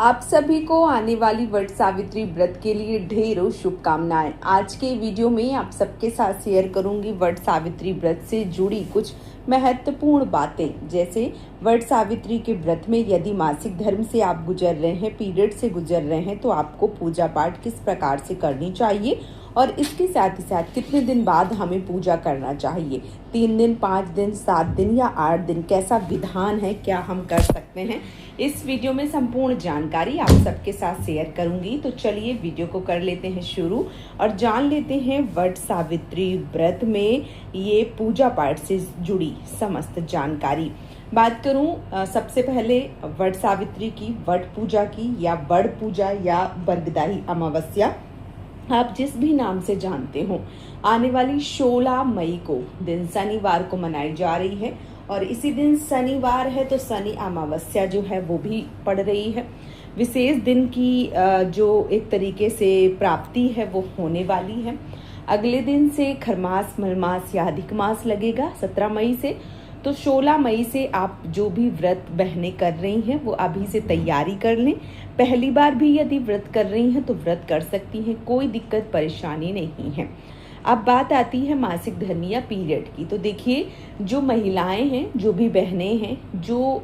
आप सभी को आने वाली वट सावित्री व्रत के लिए ढेरों शुभकामनाएं। आज के वीडियो में आप सबके साथ शेयर करूंगी वट सावित्री व्रत से जुड़ी कुछ महत्वपूर्ण बातें। जैसे वट सावित्री के व्रत में यदि मासिक धर्म से आप गुजर रहे हैं, पीरियड से गुजर रहे हैं, तो आपको पूजा पाठ किस प्रकार से करनी चाहिए और इसके साथ ही साथ कितने दिन बाद हमें पूजा करना चाहिए। 3 दिन, 5 दिन, 7 दिन या 8 दिन, कैसा विधान है, क्या हम कर सकते हैं, इस वीडियो में संपूर्ण जानकारी आप सबके साथ शेयर करूंगी। तो चलिए वीडियो को कर लेते हैं शुरू और जान लेते हैं वट सावित्री व्रत में ये पूजा पाठ से जुड़ी समस्त जानकारी। बात करूं सबसे पहले वट सावित्री की, वट पूजा की, या बड़ पूजा या बरगदाही अमावस्या, आप जिस भी नाम से जानते हो, आने वाली 16 मई को दिन शनिवार को मनाई जा रही है। और इसी दिन शनिवार है तो शनि अमावस्या जो है वो भी पड़ रही है। विशेष दिन की जो एक तरीके से प्राप्ति है वो होने वाली है। अगले दिन से खरमास, मलमास या अधिक मास लगेगा 17 मई से। तो 16 मई से आप जो भी व्रत बहनें कर रही हैं वो अभी से तैयारी कर लें। पहली बार भी यदि व्रत कर रही हैं तो व्रत कर सकती हैं, कोई दिक्कत परेशानी नहीं है। अब बात आती है मासिक धर्म या पीरियड की। तो देखिए, जो महिलाएं हैं, जो भी बहनें हैं, जो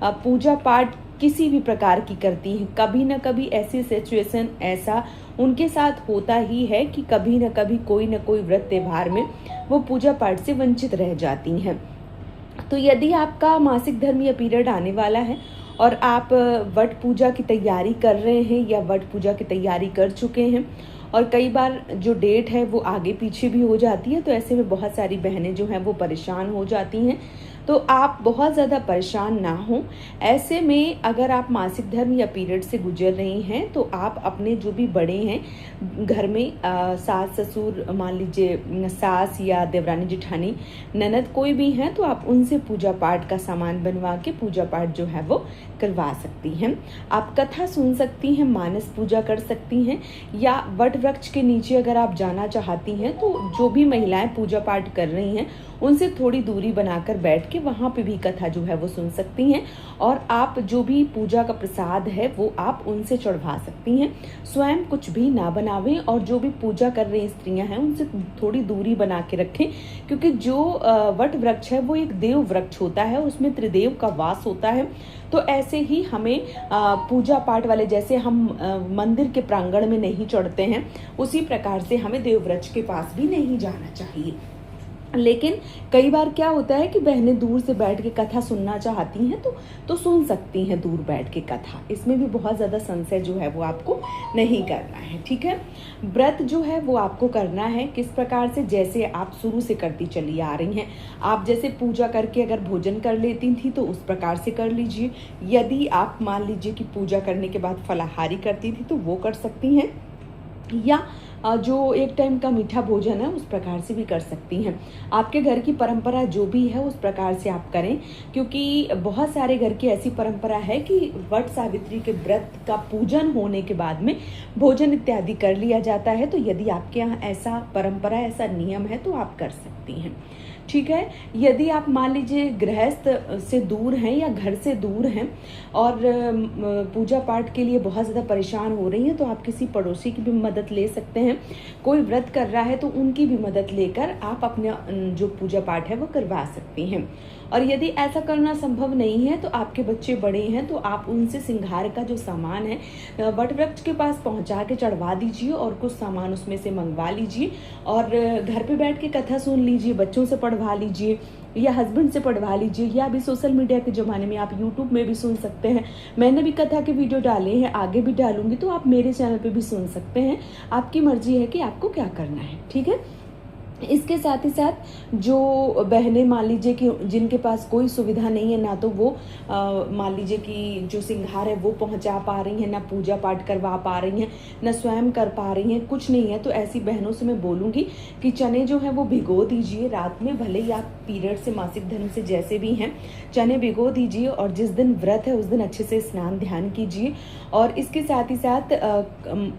पूजा पाठ किसी भी प्रकार की करती हैं, कभी ना कभी ऐसी सिचुएशन ऐसा उनके साथ होता ही है कि कभी ना कभी कोई ना कोई व्रत त्योहार में वो पूजा पाठ से वंचित रह जाती हैं। तो यदि आपका मासिक धर्म या पीरियड आने वाला है और आप वट पूजा की तैयारी कर रहे हैं या वट पूजा की तैयारी कर चुके हैं, और कई बार जो डेट है वो आगे पीछे भी हो जाती है, तो ऐसे में बहुत सारी बहनें जो हैं वो परेशान हो जाती हैं। तो आप बहुत ज़्यादा परेशान ना हो। ऐसे में अगर आप मासिक धर्म या पीरियड से गुजर रही हैं तो आप अपने जो भी बड़े हैं घर में, सास ससुर, मान लीजिए सास या देवरानी जेठानी, ननद कोई भी हैं, तो आप उनसे पूजा पाठ का सामान बनवा के पूजा पाठ जो है वो करवा सकती हैं। आप कथा सुन सकती हैं, मानस पूजा कर सकती हैं, या वट वृक्ष के नीचे अगर आप जाना चाहती हैं तो जो भी महिलाएं पूजा पाठ कर रही हैं उनसे थोड़ी दूरी बनाकर बैठ के वहाँ पे भी कथा जो है वो सुन सकती हैं। और आप जो भी पूजा का प्रसाद है वो आप उनसे चढ़वा सकती हैं। स्वयं कुछ भी ना बनावें और जो भी पूजा कर रही स्त्रियां हैं उनसे थोड़ी दूरी बना के रखें, क्योंकि जो वट वृक्ष है वो एक देव वृक्ष होता है, उसमें त्रिदेव का वास होता है। तो ऐसे ही हमें पूजा पाठ वाले, जैसे हम मंदिर के प्रांगण में नहीं चढ़ते हैं, उसी प्रकार से हमें देव वृक्ष के पास भी नहीं जाना चाहिए। लेकिन कई बार क्या होता है कि बहनें दूर से बैठ के कथा सुनना चाहती हैं तो सुन सकती हैं दूर बैठ के कथा। इसमें भी बहुत ज़्यादा संशय जो है वो आपको नहीं करना है, ठीक है। व्रत जो है वो आपको करना है किस प्रकार से, जैसे आप शुरू से करती चली आ रही हैं। आप जैसे पूजा करके अगर भोजन कर लेती थी तो उस प्रकार से कर लीजिए। यदि आप मान लीजिए कि पूजा करने के बाद फलाहारी करती थी तो वो कर सकती हैं, या जो एक टाइम का मीठा भोजन है उस प्रकार से भी कर सकती हैं। आपके घर की परंपरा जो भी है उस प्रकार से आप करें, क्योंकि बहुत सारे घर की ऐसी परंपरा है कि वट सावित्री के व्रत का पूजन होने के बाद में भोजन इत्यादि कर लिया जाता है। तो यदि आपके यहाँ ऐसा परंपरा, ऐसा नियम है तो आप कर सकती हैं, ठीक है। यदि आप मान लीजिए गृहस्थ से दूर हैं या घर से दूर हैं और पूजा पाठ के लिए बहुत ज़्यादा परेशान हो रही हैं, तो आप किसी पड़ोसी की भी मदद ले सकते हैं। कोई व्रत कर रहा है तो उनकी भी मदद लेकर आप अपना जो पूजा पाठ है वो करवा सकती हैं। और यदि ऐसा करना संभव नहीं है तो आपके बच्चे बड़े हैं तो आप उनसे सिंगार का जो सामान है वट वृक्ष के पास पहुंचा के चढ़वा दीजिए और कुछ सामान उसमें से मंगवा लीजिए और घर पे बैठ के कथा सुन लीजिए, बच्चों से पढ़वा लीजिए या हस्बैंड से पढ़वा लीजिए, या अभी सोशल मीडिया के ज़माने में आप यूट्यूब में भी सुन सकते हैं। मैंने भी कथा के वीडियो डाले हैं, आगे भी डालूंगी, तो आप मेरे चैनल पे भी सुन सकते हैं। आपकी मर्जी है कि आपको क्या करना है, ठीक है। इसके साथ ही साथ जो बहनें मान लीजिए कि जिनके पास कोई सुविधा नहीं है, ना तो वो मान लीजिए कि जो सिंगार है वो पहुंचा पा रही हैं, ना पूजा पाठ करवा पा रही हैं, ना स्वयं कर पा रही हैं, कुछ नहीं है, तो ऐसी बहनों से मैं बोलूँगी कि चने जो हैं वो भिगो दीजिए रात में। भले ही आप पीरियड से, मासिक धर्म से जैसे भी हैं, चने भिगो दीजिए और जिस दिन व्रत है उस दिन अच्छे से स्नान ध्यान कीजिए। और इसके साथ ही साथ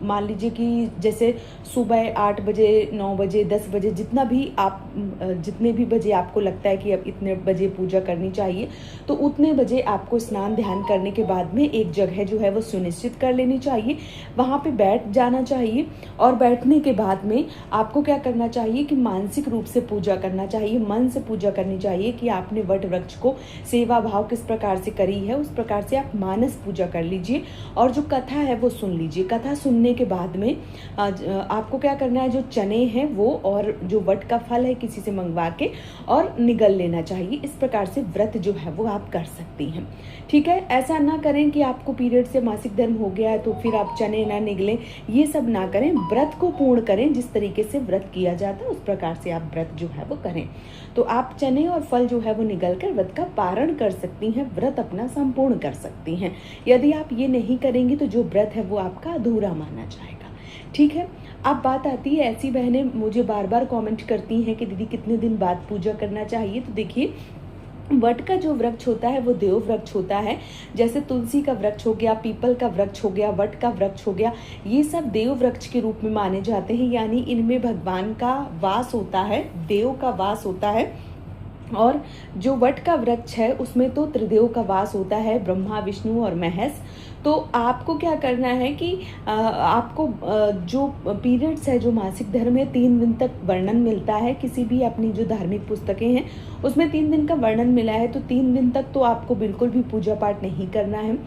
मान लीजिए कि जैसे सुबह 8 बजे, 9 बजे, 10 बजे, जितने भी बजे आपको लगता है कि अब इतने बजे पूजा करनी चाहिए, तो उतने बजे आपको स्नान ध्यान करने के बाद में एक जगह जो है वो सुनिश्चित कर लेनी चाहिए, वहाँ पे बैठ जाना चाहिए। और बैठने के बाद में आपको क्या करना चाहिए कि मानसिक रूप से पूजा करना चाहिए, मन से पूजा करनी चाहिए कि आपने वट वृक्ष को सेवा भाव किस प्रकार से करी है, उस प्रकार से आप मानस पूजा कर लीजिए और जो कथा है वो सुन लीजिए। कथा सुनने के बाद में आपको क्या करना है, जो चने हैं वो और जो वट का फल है किसी से मंगवा के और निगल लेना चाहिए। इस प्रकार से व्रत जो है वो आप कर सकती हैं। ठीक है, ऐसा ना करें कि आपको पीरियड से मासिक धर्म हो गया है तो फिर आप चने ना निगलें, ये सब ना करें। व्रत को पूर्ण करें, जिस तरीके से व्रत किया जाता है उस प्रकार से आप व्रत जो है वो करें। तो आप चने और फल जो है वो निगल कर व्रत का पारण कर सकती हैं, व्रत अपना संपूर्ण कर सकती हैं। यदि आप ये नहीं करेंगी तो जो व्रत है वो आपका अधूरा माना जाएगा। ठीक है, अब बात आती है, ऐसी बहनें मुझे बार बार कमेंट करती हैं कि दीदी कितने दिन बाद पूजा करना चाहिए। तो देखिए, वट का जो वृक्ष होता है वो देव वृक्ष होता है। जैसे तुलसी का वृक्ष हो गया, पीपल का वृक्ष हो गया, वट का वृक्ष हो गया, ये सब देव वृक्ष के रूप में माने जाते हैं। यानी इनमें भगवान का वास होता है, देव का वास होता है। और जो वट का वृक्ष है उसमें तो त्रिदेव का वास होता है, ब्रह्मा, विष्णु और महेश। तो आपको क्या करना है कि आपको जो पीरियड्स है, जो मासिक धर्म है, 3 दिन तक वर्णन मिलता है। किसी भी अपनी जो धार्मिक पुस्तकें हैं उसमें 3 दिन का वर्णन मिला है, तो 3 दिन तक तो आपको बिल्कुल भी पूजा पाठ नहीं करना है।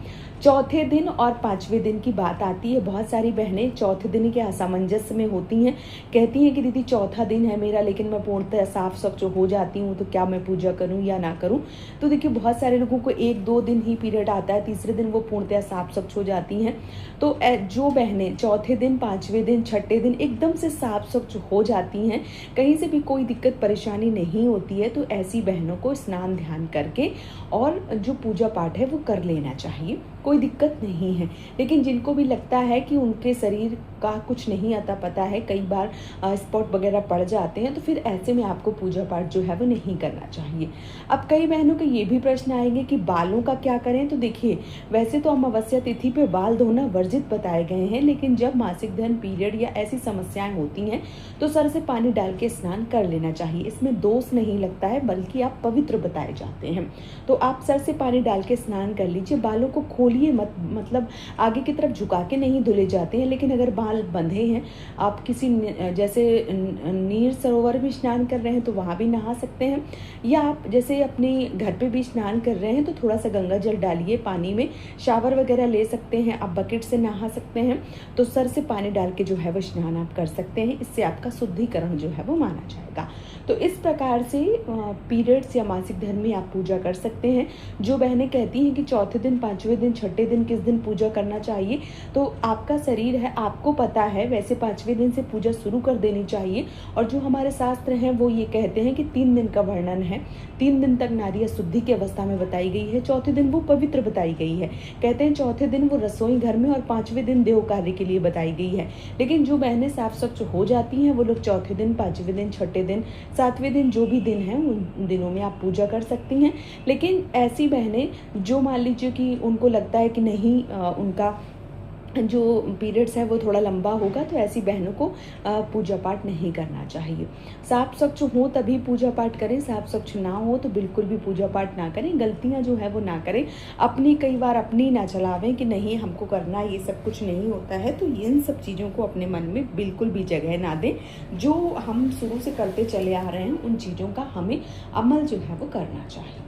चौथे दिन और 5वें दिन की बात आती है। बहुत सारी बहनें चौथे दिन के असमंजस में होती हैं, कहती हैं कि दीदी चौथा दिन है मेरा लेकिन मैं पूर्णतः साफ स्वच्छ हो जाती हूँ, तो क्या मैं पूजा करूँ या ना करूँ। तो देखिए, बहुत सारे लोगों को 1-2 दिन ही पीरियड आता है, तीसरे दिन वो पूर्णतः साफ स्वच्छ हो जाती हैं। तो जो बहनें चौथे दिन, 5वें दिन, 6ठे दिन एकदम से साफ स्वच्छ हो जाती हैं, कहीं से भी कोई दिक्कत परेशानी नहीं होती है, तो ऐसी बहनों को स्नान ध्यान करके और जो पूजा पाठ है वो कर लेना चाहिए, कोई दिक्कत नहीं है। लेकिन जिनको भी लगता है कि उनके शरीर का कुछ नहीं आता पता है, कई बार स्पॉट वगैरह पड़ जाते हैं, तो फिर ऐसे में आपको पूजा पाठ जो है वो नहीं करना चाहिए। अब कई बहनों के ये भी प्रश्न आएंगे कि बालों का क्या करें। तो देखिए, वैसे तो अमावस्या तिथि पे बाल धोना वर्जित बताए गए हैं, लेकिन जब मासिक धर्म, पीरियड या ऐसी समस्याएं होती हैं तो सर से पानी डाल के स्नान कर लेना चाहिए। इसमें दोष नहीं लगता है, बल्कि आप पवित्र बताए जाते हैं। तो आप सर से पानी डाल के स्नान कर लीजिए। बालों को खोलिए मत, मतलब आगे की तरफ झुका के नहीं धुले जाते हैं। लेकिन अगर बाल बंधे हैं, आप किसी जैसे नीर सरोवर में स्नान कर रहे हैं तो वहाँ भी नहा सकते हैं, या आप जैसे अपने घर पे भी स्नान कर रहे हैं तो थोड़ा सा गंगा जल डालिए पानी में, शावर वगैरह ले सकते हैं, आप बकेट से नहा सकते हैं। तो सर से पानी डाल के जो है वो स्नान आप कर सकते हैं, इससे आपका शुद्धिकरण जो है वो माना जाएगा। तो इस प्रकार से पीरियड्स या मासिक धर्म में आप पूजा कर सकते हैं। जो बहनें कहती हैं कि चौथे दिन, 5वें दिन, 6ठे दिन किस दिन पूजा करना चाहिए, तो आपका शरीर है, आपको पता है, वैसे 5वें दिन से पूजा शुरू कर देनी चाहिए। और जो हमारे शास्त्र हैं वो ये कहते हैं कि 3 दिन का वर्णन है, 3 दिन तक नारी शुद्धि की अवस्था में बताई गई है, चौथे दिन वो पवित्र बताई गई है। कहते हैं चौथे दिन वो रसोई घर में और 5वें दिन देव कार्य के लिए बताई गई है। लेकिन जो बहनें साफ स्वच्छ हो जाती हैं वो लोग चौथे दिन, 5वें दिन, 6ठे दिन, 7वें दिन, जो भी दिन है उन दिनों में आप पूजा कर सकती हैं। लेकिन ऐसी बहनें जो मान लीजिए कि उनको लगता है कि नहीं, उनका जो पीरियड्स है वो थोड़ा लंबा होगा, तो ऐसी बहनों को पूजा पाठ नहीं करना चाहिए। साफ स्वच्छ हो तभी पूजा पाठ करें, साफ स्वच्छ ना हो तो बिल्कुल भी पूजा पाठ ना करें। गलतियां जो है वो ना करें, अपनी कई बार अपनी ना चलावें कि नहीं हमको करना, ये सब कुछ नहीं होता है। तो इन सब चीज़ों को अपने मन में बिल्कुल भी जगह ना दें। जो हम शुरू से करते चले आ रहे हैं उन चीज़ों का हमें अमल जो है वो करना चाहिए।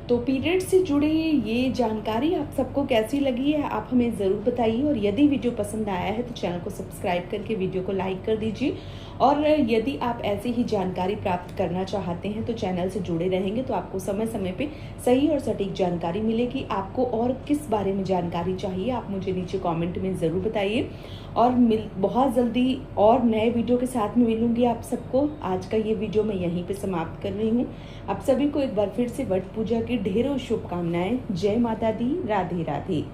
तो पीरियड से जुड़े ये जानकारी आप सबको कैसी लगी है आप हमें ज़रूर बताइए। और यदि वीडियो पसंद आया है तो चैनल को सब्सक्राइब करके वीडियो को लाइक कर दीजिए। और यदि आप ऐसी ही जानकारी प्राप्त करना चाहते हैं तो चैनल से जुड़े रहेंगे तो आपको समय समय पे सही और सटीक जानकारी मिलेगी। आपको और किस बारे में जानकारी चाहिए आप मुझे नीचे कमेंट में ज़रूर बताइए। और बहुत जल्दी और नए वीडियो के साथ में मिलूंगी आप सबको। आज का ये वीडियो मैं यहीं पे समाप्त कर रही हूँ। आप सभी को एक बार फिर से वट पूजा की ढेरों शुभकामनाएं। जय माता दी, राधे राधे।